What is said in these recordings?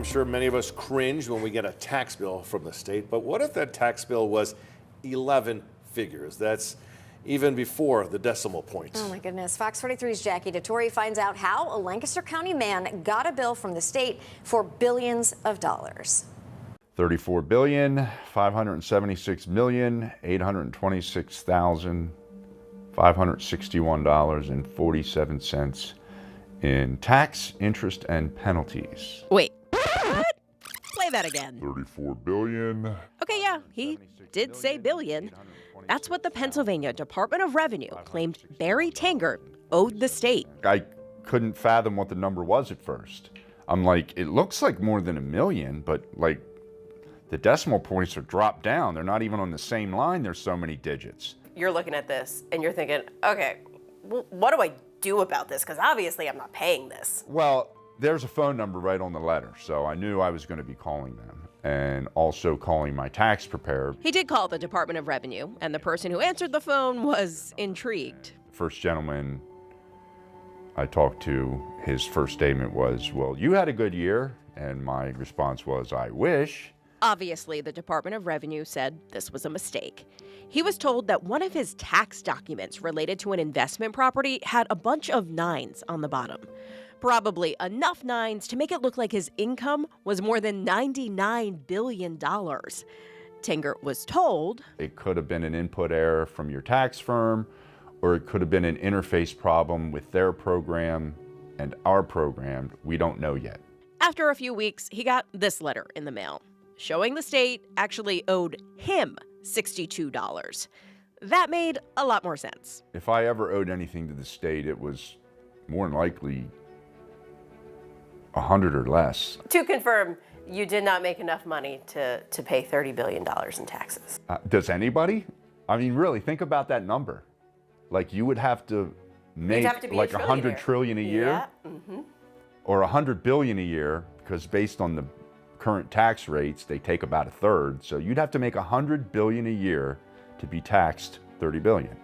sure many of us cringe when we get a tax bill from the state, but what if that tax bill was 11 figures? That's even before the decimal point. Oh my goodness. Fox 43's Jackie DeTore finds out how a Lancaster County man got a bill from the state for billions of dollars. $34,576,826,561.47 in tax, interest, and penalties. Wait, what? Play that again. 34 billion. Okay, yeah, he did say billion. That's what the Pennsylvania Department of Revenue claimed Barry Tangert owed the state. I couldn't fathom what the number was at first. I'm like, it looks like more than $1 million, but like the decimal points are dropped down. They're not even on the same line. There's so many digits. You're looking at this and you're thinking, okay, what do I do about this? Because obviously I'm not paying this. Well, there's a phone number right on the letter, so I knew I was going to be calling them and also calling my tax preparer. He did call the Department of Revenue, and the person who answered the phone was intrigued. First gentleman I talked to, his first statement was, well, you had a good year. And my response was, I wish. Obviously, the Department of Revenue said this was a mistake. He was told that one of his tax documents related to an investment property had a bunch of nines on the bottom. Probably enough nines to make it look like his income was more than $99 billion. Tangert was told, it could have been an input error from your tax firm, or it could have been an interface problem with their program and our program. We don't know yet. After a few weeks, he got this letter in the mail, showing the state actually owed him $62. That made a lot more sense. If I ever owed anything to the state, it was more than likely 100 or less. To confirm, you did not make enough money to pay $30 billion in taxes. Does anybody? I mean, really, think about that number. Like, you would have to make like 100 trillion a year, yeah. Mm-hmm. or 100 billion a year, because based on the current tax rates, they take about a third. So you'd have to make 100 billion a year to be taxed 30 billion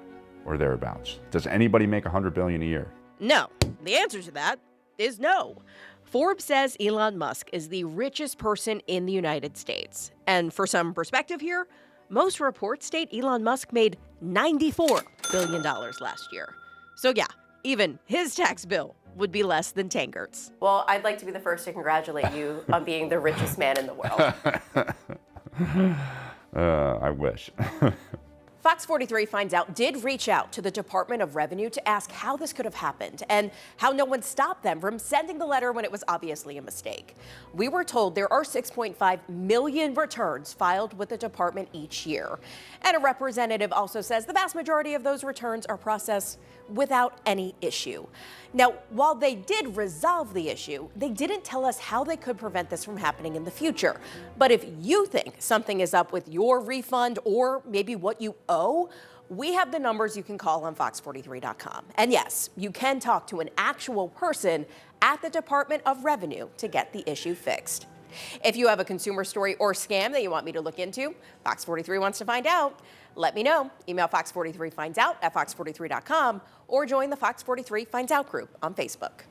or thereabouts. Does anybody make 100 billion a year? No. The answer to that is no. Forbes says Elon Musk is the richest person in the United States. And for some perspective here, most reports state Elon Musk made $94 billion last year. So yeah, even his tax bill would be less than Tangert's. Well, I'd like to be the first to congratulate you on being the richest man in the world. I wish. Fox 43 Finds Out did reach out to the Department of Revenue to ask how this could have happened and how no one stopped them from sending the letter when it was obviously a mistake. We were told there are 6.5 million returns filed with the department each year. And a representative also says the vast majority of those returns are processed without any issue. Now, while they did resolve the issue, they didn't tell us how they could prevent this from happening in the future. But if you think something is up with your refund or maybe what you owe, we have the numbers you can call on fox43.com. And yes, you can talk to an actual person at the Department of Revenue to get the issue fixed. If you have a consumer story or scam that you want me to look into, Fox 43 wants to find out. Let me know. Email fox43findout@fox43.com or join the Fox 43 Finds Out group on Facebook.